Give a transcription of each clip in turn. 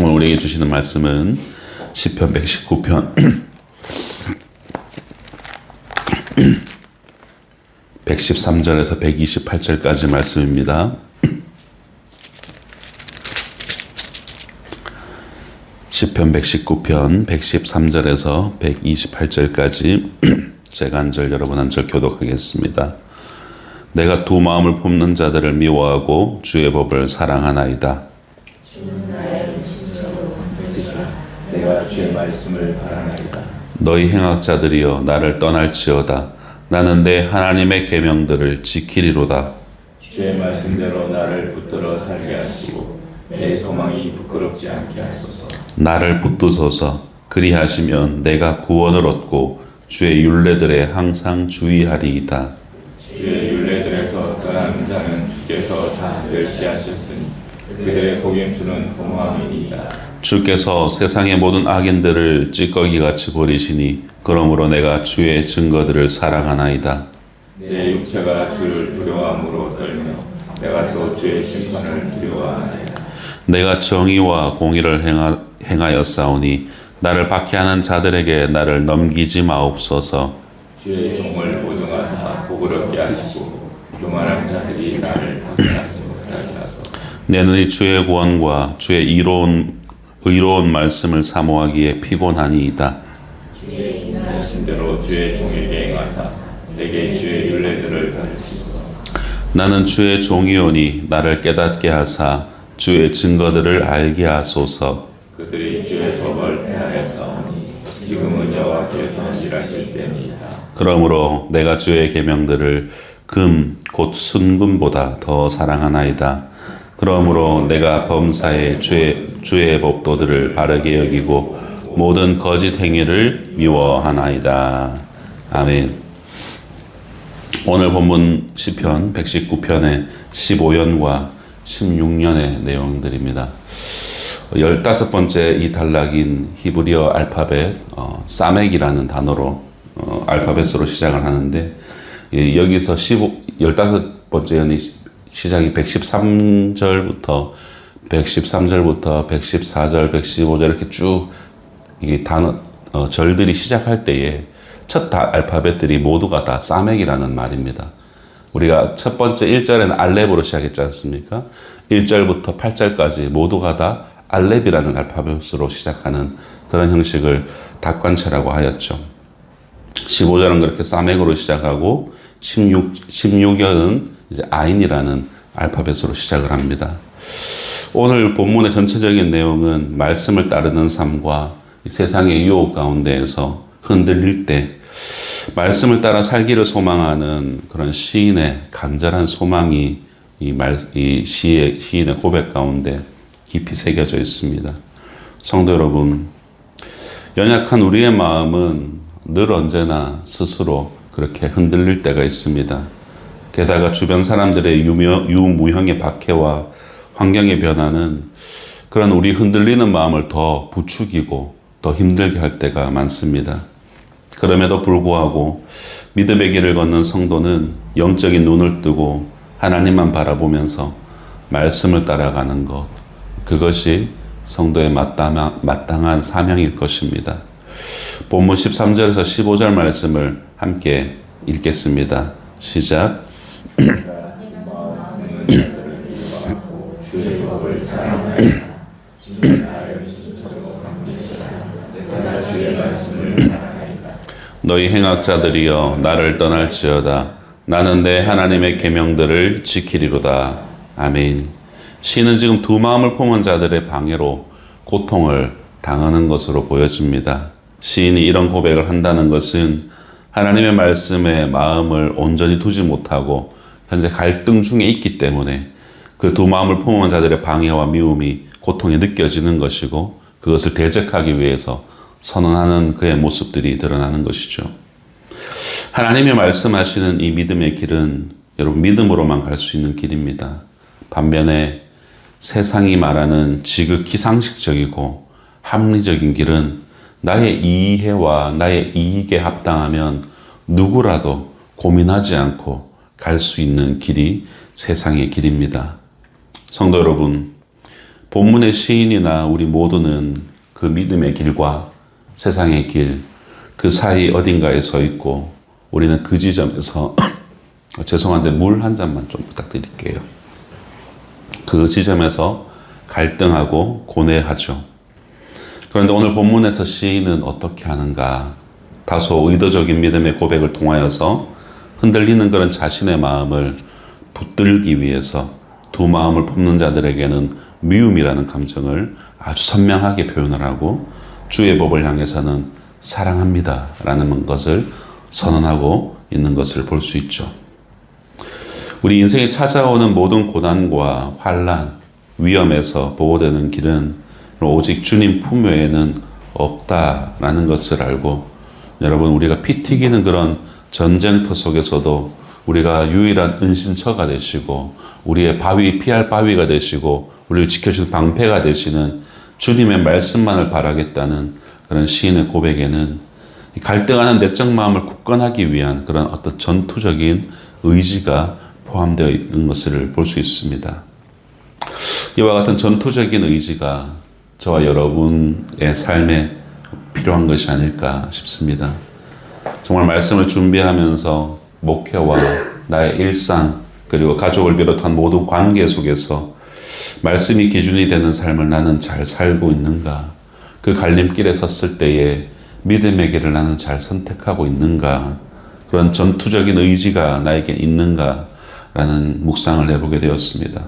오늘 우리에게 주시는 말씀은 시편 119편 113절에서 128절까지 말씀입니다. 시편 119편 113절에서 128절까지 제가 한 절 여러분 한 절 교독하겠습니다. 내가 두 마음을 품는 자들을 미워하고 주의 법을 사랑하나이다. 주는 나의 신체로 만드시라. 내가 주의 말씀을 바라나이다. 너희 행악자들이여 나를 떠날지어다. 나는 내 하나님의 계명들을 지키리로다. 주의 말씀대로 나를 붙들어 살게 하시고 내 소망이 부끄럽지 않게 하소서. 나를 붙드소서. 그리하시면 내가 구원을 얻고 주의 율례들에 항상 주의하리이다. 주의 율례들에서 떠나는 자는 주께서 다 멸시하셨으니 그들의 속임수는 허무함이니이다. 주께서 세상의 모든 악인들을 찌꺼기같이 버리시니 그러므로 내가 주의 증거들을 사랑하나이다. 내 육체가 주를 두려워함으로 떨며 내가 또 주의 심판을 두려워하나이다. 내가 정의와 공의를 행하였사오니 나를 박해하는 자들에게 나를 넘기지 마옵소서. 주의 종을 보증하사 복을 얻게 하시고 교만한 자들이 나를 박해하지 못하게 하소서. 내 눈이 주의 구원과 주의 의로운 말씀을 사모하기에 피곤하니이다. 주의 인하신 대로 주의 종에게 행하사 내게 주의 율례들을 가르치소서. 나는 주의 종이오니 나를 깨닫게 하사 주의 증거들을 알게 하소서. 그들이 주의 법을 폐하였사오니 지금은 여호와께서 일하실 때니이다. 그러므로 내가 주의 계명들을 금 곧 순금보다 더 사랑하나이다. 그러므로 내가 범사에 주의 법도들을 바르게 여기고 모든 거짓 행위를 미워하나이다. 아멘. 오늘 본문 시편 119편의 15연과 16년의 내용들입니다. 15번째 이 단락인 히브리어 알파벳 사멕이라는 단어로 알파벳으로 시작을 하는데, 여기서 15번째 연이 시작이 113절부터 114절, 115절 이렇게 쭉 이 단어 절들이 시작할 때에 첫 알파벳들이 모두가 다 사멕이라는 말입니다. 우리가 첫 번째 1절에는 알렙으로 시작했지 않습니까? 1절부터 8절까지 모두가 다 알렙이라는 알파벳으로 시작하는 그런 형식을 닭관체라고 하였죠. 15절은 그렇게 사멕으로 시작하고 16절은 이제 아인이라는 알파벳으로 시작을 합니다. 오늘 본문의 전체적인 내용은 말씀을 따르는 삶과 세상의 유혹 가운데에서 흔들릴 때 말씀을 따라 살기를 소망하는 그런 시인의 간절한 소망이 이 시인의 고백 가운데 깊이 새겨져 있습니다. 성도 여러분, 연약한 우리의 마음은 늘 언제나 스스로 그렇게 흔들릴 때가 있습니다. 게다가 주변 사람들의 유무형의 박해와 환경의 변화는 그런 우리 흔들리는 마음을 더 부추기고 더 힘들게 할 때가 많습니다. 그럼에도 불구하고 믿음의 길을 걷는 성도는 영적인 눈을 뜨고 하나님만 바라보면서 말씀을 따라가는 것, 그것이 성도의 마땅한 사명일 것입니다. 본문 13절에서 15절 말씀을 함께 읽겠습니다. 시작. 주의 법을 사랑하리라. 주는 나의 신체로 만드시라. 내가 주의 말씀을 바라나이다. 너희 행악자들이여 나를 떠날지어다. 나는 내 하나님의 계명들을 지키리로다. 아멘. 시는 지금 두 마음을 품은 자들의 방해로 고통을 당하는 것으로 보여집니다. 시인이 이런 고백을 한다는 것은 하나님의 말씀에 마음을 온전히 두지 못하고 현재 갈등 중에 있기 때문에 그 두 마음을 품은 자들의 방해와 미움이 고통이 느껴지는 것이고, 그것을 대적하기 위해서 선언하는 그의 모습들이 드러나는 것이죠. 하나님이 말씀하시는 이 믿음의 길은 여러분 믿음으로만 갈 수 있는 길입니다. 반면에 세상이 말하는 지극히 상식적이고 합리적인 길은 나의 이해와 나의 이익에 합당하면 누구라도 고민하지 않고 갈 수 있는 길이 세상의 길입니다. 성도 여러분, 본문의 시인이나 우리 모두는 그 믿음의 길과 세상의 길, 그 사이 어딘가에 서 있고 우리는 그 지점에서 죄송한데 물 한 잔만 좀 부탁드릴게요. 그 지점에서 갈등하고 고뇌하죠. 그런데 오늘 본문에서 시인은 어떻게 하는가? 다소 의도적인 믿음의 고백을 통하여서 흔들리는 그런 자신의 마음을 붙들기 위해서 두 마음을 품는 자들에게는 미움이라는 감정을 아주 선명하게 표현을 하고 주의 법을 향해서는 사랑합니다 라는 것을 선언하고 있는 것을 볼 수 있죠. 우리 인생에 찾아오는 모든 고난과 환난, 위험에서 보호되는 길은 오직 주님 품 외에는 없다라는 것을 알고 여러분 우리가 피 튀기는 그런 전쟁터 속에서도 우리가 유일한 은신처가 되시고 우리의 피할 바위가 되시고 우리를 지켜주는 방패가 되시는 주님의 말씀만을 바라겠다는 그런 시인의 고백에는 갈등하는 내적 마음을 굳건하기 위한 그런 어떤 전투적인 의지가 포함되어 있는 것을 볼 수 있습니다. 이와 같은 전투적인 의지가 저와 여러분의 삶에 필요한 것이 아닐까 싶습니다. 정말 말씀을 준비하면서 목회와 나의 일상 그리고 가족을 비롯한 모든 관계 속에서 말씀이 기준이 되는 삶을 나는 잘 살고 있는가? 그 갈림길에 섰을 때에 믿음의 길을 나는 잘 선택하고 있는가? 그런 전투적인 의지가 나에게 있는가? 라는 묵상을 해보게 되었습니다.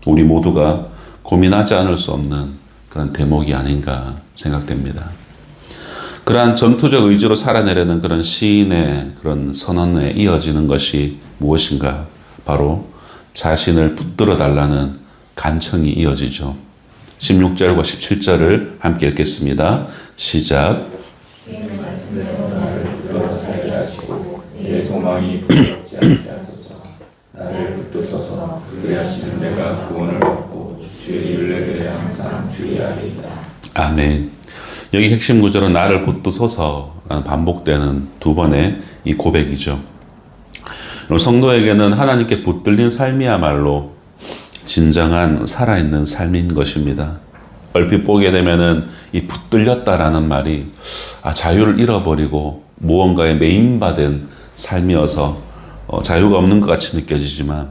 우리 모두가 고민하지 않을 수 없는 그런 대목이 아닌가 생각됩니다. 그러한 전투적 의지로 살아내려는 그런 시인의 그런 선언에 이어지는 것이 무엇인가? 바로 자신을 붙들어 달라는 간청이 이어지죠. 16절과 17절을 함께 읽겠습니다. 시작. 내 소망이 부끄럽지 않게 하소서. 나를 붙드소서. 그리하시는 내가 구원을 얻고 주의 윤례에 항상 주의하리이다. 아멘. 여기 핵심 구절은 나를 붙드소서라는 반복되는 두 번의 이 고백이죠. 성도에게는 하나님께 붙들린 삶이야말로 진정한 살아있는 삶인 것입니다. 얼핏 보게 되면은 이 붙들렸다라는 말이 자유를 잃어버리고 무언가에 매인받은 삶이어서 자유가 없는 것 같이 느껴지지만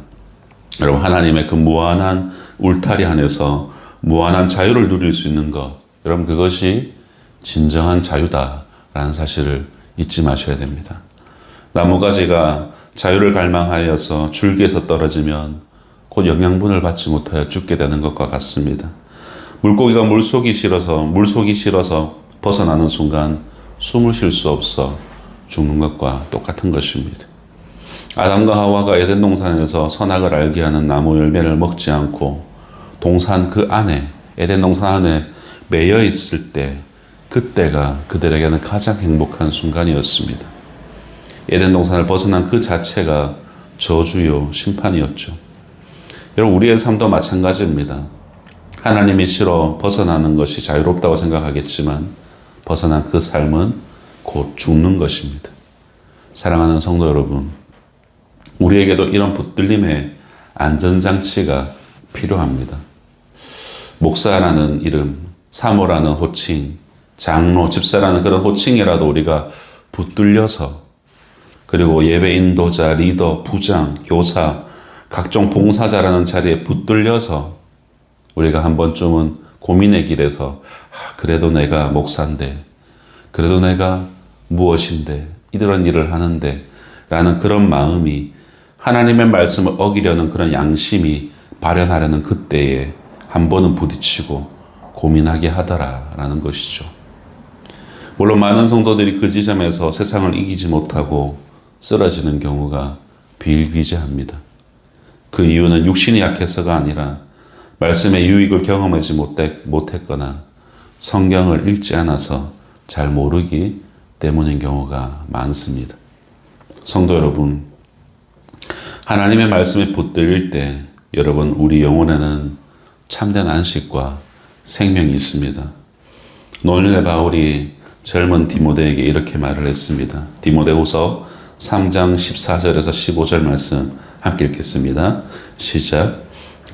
여러분 하나님의 그 무한한 울타리 안에서 무한한 자유를 누릴 수 있는 것 여러분 그것이 진정한 자유다라는 사실을 잊지 마셔야 됩니다. 나무가지가 자유를 갈망하여서 줄기에서 떨어지면 곧 영양분을 받지 못하여 죽게 되는 것과 같습니다. 물고기가 물속이 싫어서 벗어나는 순간 숨을 쉴 수 없어 죽는 것과 똑같은 것입니다. 아담과 하와가 에덴 동산에서 선악을 알게 하는 나무 열매를 먹지 않고 동산 그 안에 에덴 동산 안에 매여 있을 때 그때가 그들에게는 가장 행복한 순간이었습니다. 에덴 동산을 벗어난 그 자체가 저주요 심판이었죠. 여러분 우리의 삶도 마찬가지입니다. 하나님이 싫어 벗어나는 것이 자유롭다고 생각하겠지만 벗어난 그 삶은 곧 죽는 것입니다. 사랑하는 성도 여러분, 우리에게도 이런 붙들림의 안전장치가 필요합니다. 목사라는 이름, 사모라는 호칭, 장로, 집사라는 그런 호칭이라도 우리가 붙들려서 그리고 예배 인도자, 리더, 부장, 교사, 각종 봉사자라는 자리에 붙들려서 우리가 한 번쯤은 고민의 길에서 그래도 내가 목사인데 그래도 내가 무엇인데 이런 일을 하는데 라는 그런 마음이 하나님의 말씀을 어기려는 그런 양심이 발현하려는 그때에 한 번은 부딪히고 고민하게 하더라라는 것이죠. 물론 많은 성도들이 그 지점에서 세상을 이기지 못하고 쓰러지는 경우가 비일비재합니다. 그 이유는 육신이 약해서가 아니라 말씀의 유익을 경험하지 못했거나 성경을 읽지 않아서 잘 모르기 때문인 경우가 많습니다. 성도 여러분, 하나님의 말씀에 붙들릴 때 여러분 우리 영혼에는 참된 안식과 생명이 있습니다. 노년의 바울이 젊은 디모데에게 이렇게 말을 했습니다. 디모데후서 3장 14절에서 15절 말씀 함께 읽겠습니다. 시작.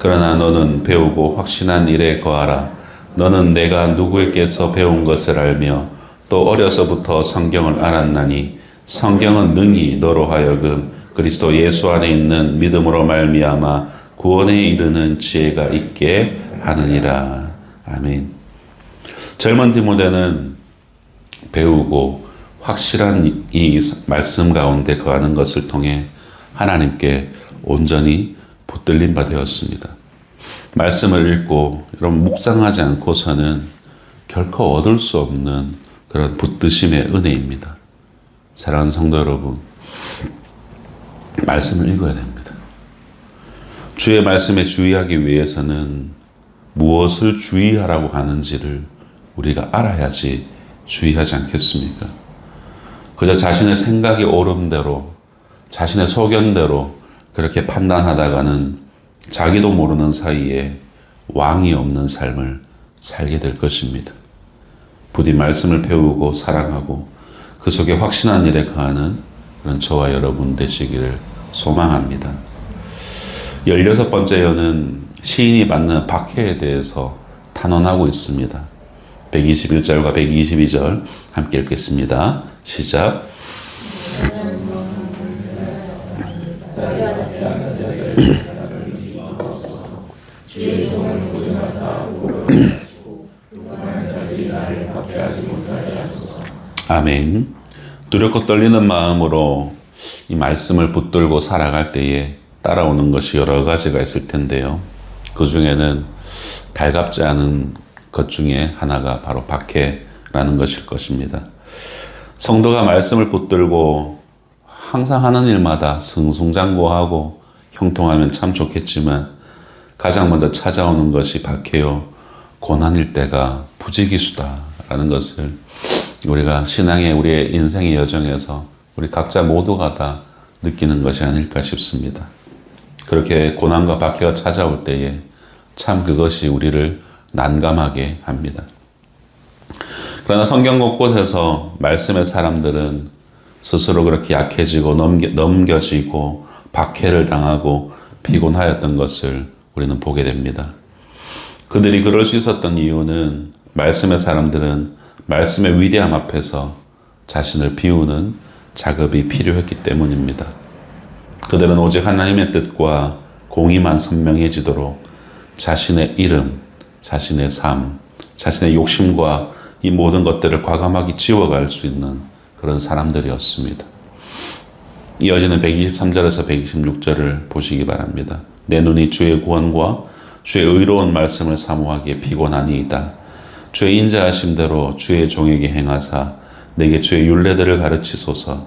그러나 너는 배우고 확신한 일에 거하라. 너는 내가 누구에게서 배운 것을 알며 또 어려서부터 성경을 알았나니 성경은 능히 너로 하여금 그리스도 예수 안에 있는 믿음으로 말미암아 구원에 이르는 지혜가 있게 하느니라. 아멘. 젊은 디모데는 배우고 확실한 이 말씀 가운데 거하는 것을 통해 하나님께 온전히 붙들림 바 되었습니다. 말씀을 읽고 여러분 묵상하지 않고서는 결코 얻을 수 없는 그런 붙드심의 은혜입니다. 사랑하는 성도 여러분, 말씀을 읽어야 됩니다. 주의 말씀에 주의하기 위해서는 무엇을 주의하라고 하는지를 우리가 알아야지 주의하지 않겠습니까? 그저 자신의 생각이 옳은 대로, 자신의 소견대로 그렇게 판단하다가는 자기도 모르는 사이에 왕이 없는 삶을 살게 될 것입니다. 부디 말씀을 배우고 사랑하고 그 속에 확신한 일에 거하는 그런 저와 여러분 되시기를 소망합니다. 16번째 여는 시인이 받는 박해에 대해서 탄원하고 있습니다. 121절과 122절 함께 읽겠습니다. 시작. 아멘. 두렵고 떨리는 마음으로 이 말씀을 붙들고 살아갈 때에 따라오는 것이 여러 가지가 있을 텐데요. 그 중에는 달갑지 않은 것 중에 하나가 바로 박해라는 것일 것입니다. 성도가 말씀을 붙들고 항상 하는 일마다 승승장구하고 형통하면 참 좋겠지만 가장 먼저 찾아오는 것이 박해요. 고난일 때가 부지기수다라는 것을 우리가 신앙의 우리의 인생의 여정에서 우리 각자 모두가 다 느끼는 것이 아닐까 싶습니다. 그렇게 고난과 박해가 찾아올 때에 참 그것이 우리를 난감하게 합니다. 그러나 성경 곳곳에서 말씀의 사람들은 스스로 그렇게 약해지고 넘겨지고 박해를 당하고 피곤하였던 것을 우리는 보게 됩니다. 그들이 그럴 수 있었던 이유는 말씀의 사람들은 말씀의 위대함 앞에서 자신을 비우는 작업이 필요했기 때문입니다. 그들은 오직 하나님의 뜻과 공의만 선명해지도록 자신의 이름, 자신의 삶, 자신의 욕심과 이 모든 것들을 과감하게 지워갈 수 있는 그런 사람들이었습니다. 이어지는 123절에서 126절을 보시기 바랍니다. 내 눈이 주의 구원과 주의 의로운 말씀을 사모하기에 피곤하니이다. 주의 인자하심대로 주의 종에게 행하사 내게 주의 율례들을 가르치소서.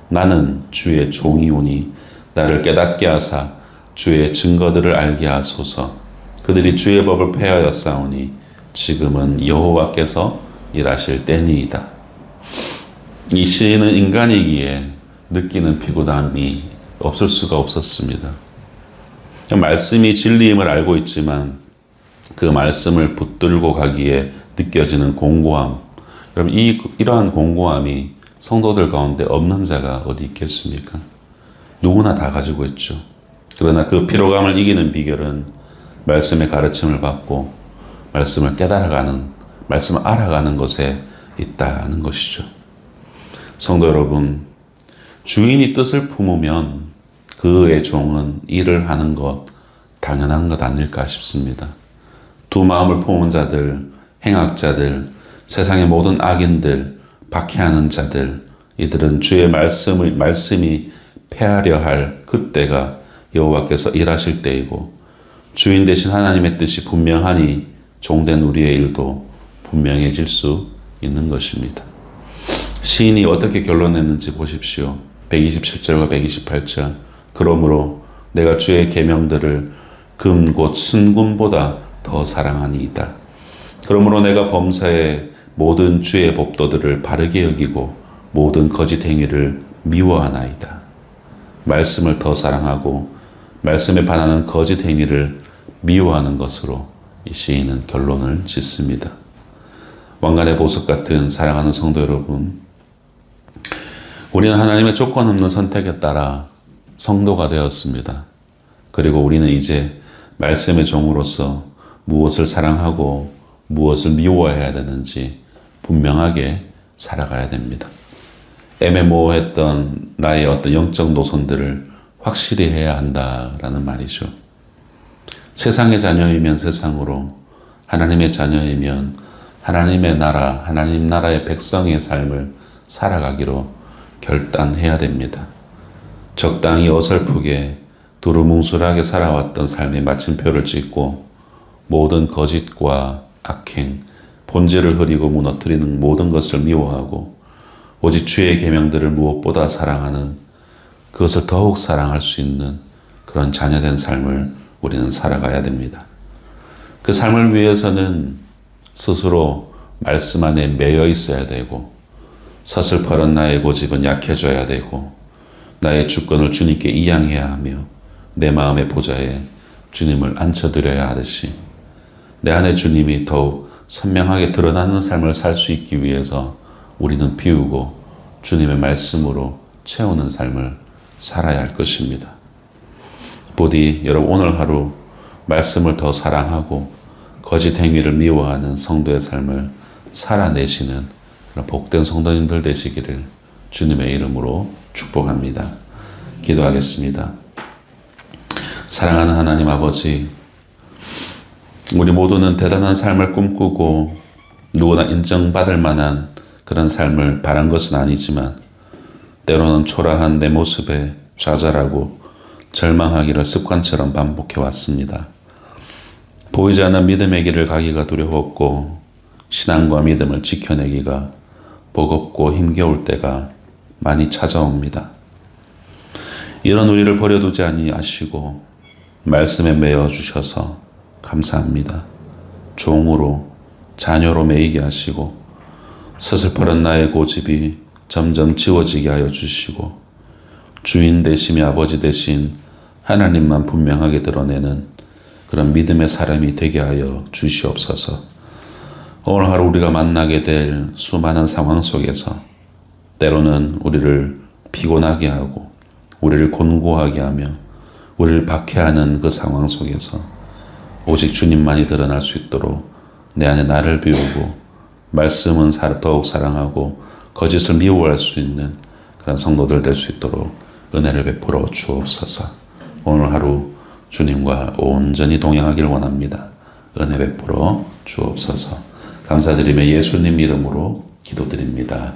나는 주의 종이오니 나를 깨닫게 하사 주의 증거들을 알게 하소서. 그들이 주의 법을 폐하였사오니 지금은 여호와께서 일하실 때니이다. 이 시인은 인간이기에 느끼는 피곤함이 없을 수가 없었습니다. 말씀이 진리임을 알고 있지만 그 말씀을 붙들고 가기에 느껴지는 공고함, 여러분 이러한 공고함이 성도들 가운데 없는 자가 어디 있겠습니까? 누구나 다 가지고 있죠. 그러나 그 피로감을 이기는 비결은 말씀의 가르침을 받고 말씀을 깨달아가는, 말씀을 알아가는 것에 있다는 것이죠. 성도 여러분, 주인이 뜻을 품으면 그의 종은 일을 하는 것 당연한 것 아닐까 싶습니다. 두 마음을 품은 자들, 행악자들, 세상의 모든 악인들, 박해하는 자들, 이들은 주의 말씀이 폐하려 할 그때가 여호와께서 일하실 때이고 주인 되신 하나님의 뜻이 분명하니 종된 우리의 일도 분명해질 수 있는 것입니다. 시인이 어떻게 결론냈는지 보십시오. 127절과 128절. 그러므로 내가 주의 계명들을 금 곧 순금보다 더 사랑하니이다. 그러므로 내가 범사의 모든 주의 법도들을 바르게 여기고 모든 거짓 행위를 미워하나이다. 말씀을 더 사랑하고 말씀에 반하는 거짓 행위를 미워하는 것으로 이 시인은 결론을 짓습니다. 왕관의 보석 같은 사랑하는 성도 여러분, 우리는 하나님의 조건 없는 선택에 따라 성도가 되었습니다. 그리고 우리는 이제 말씀의 종으로서 무엇을 사랑하고 무엇을 미워해야 되는지 분명하게 살아가야 됩니다. 애매모호했던 나의 어떤 영적 노선들을 확실히 해야 한다라는 말이죠. 세상의 자녀이면 세상으로, 하나님의 자녀이면 하나님의 나라, 하나님 나라의 백성의 삶을 살아가기로 결단해야 됩니다. 적당히 어설프게 두루뭉술하게 살아왔던 삶의 마침표를 찍고 모든 거짓과 악행, 본질을 흐리고 무너뜨리는 모든 것을 미워하고 오직 주의 계명들을 무엇보다 사랑하는, 그것을 더욱 사랑할 수 있는 그런 자녀된 삶을 우리는 살아가야 됩니다. 그 삶을 위해서는 스스로 말씀 안에 매여 있어야 되고, 서슬퍼런 나의 고집은 약해져야 되고, 나의 주권을 주님께 이양해야 하며 내 마음의 보좌에 주님을 앉혀드려야 하듯이 내 안에 주님이 더욱 선명하게 드러나는 삶을 살 수 있기 위해서 우리는 비우고 주님의 말씀으로 채우는 삶을 살아야 할 것입니다. 부디 여러분 오늘 하루 말씀을 더 사랑하고 거짓 행위를 미워하는 성도의 삶을 살아내시는 그런 복된 성도님들 되시기를 주님의 이름으로 축복합니다. 기도하겠습니다. 사랑하는 하나님 아버지, 우리 모두는 대단한 삶을 꿈꾸고 누구나 인정받을 만한 그런 삶을 바란 것은 아니지만 때로는 초라한 내 모습에 좌절하고 절망하기를 습관처럼 반복해 왔습니다. 보이지 않는 믿음의 길을 가기가 두려웠고 신앙과 믿음을 지켜내기가 버겁고 힘겨울 때가 많이 찾아옵니다. 이런 우리를 버려두지 아니하시고 말씀에 매여 주셔서 감사합니다. 종으로 자녀로 매이게 하시고 서슬퍼런 나의 고집이 점점 지워지게 하여 주시고 주인 되시며 아버지 되신 하나님만 분명하게 드러내는 그런 믿음의 사람이 되게 하여 주시옵소서. 오늘 하루 우리가 만나게 될 수많은 상황 속에서 때로는 우리를 피곤하게 하고 우리를 곤고하게 하며 우리를 박해하는 그 상황 속에서 오직 주님만이 드러날 수 있도록 내 안에 나를 비우고 말씀은 더욱 사랑하고 거짓을 미워할 수 있는 그런 성도들 될 수 있도록 은혜를 베풀어 주옵소서. 오늘 하루 주님과 온전히 동행하길 원합니다. 은혜 베풀어 주옵소서. 감사드리며 예수님 이름으로 기도드립니다.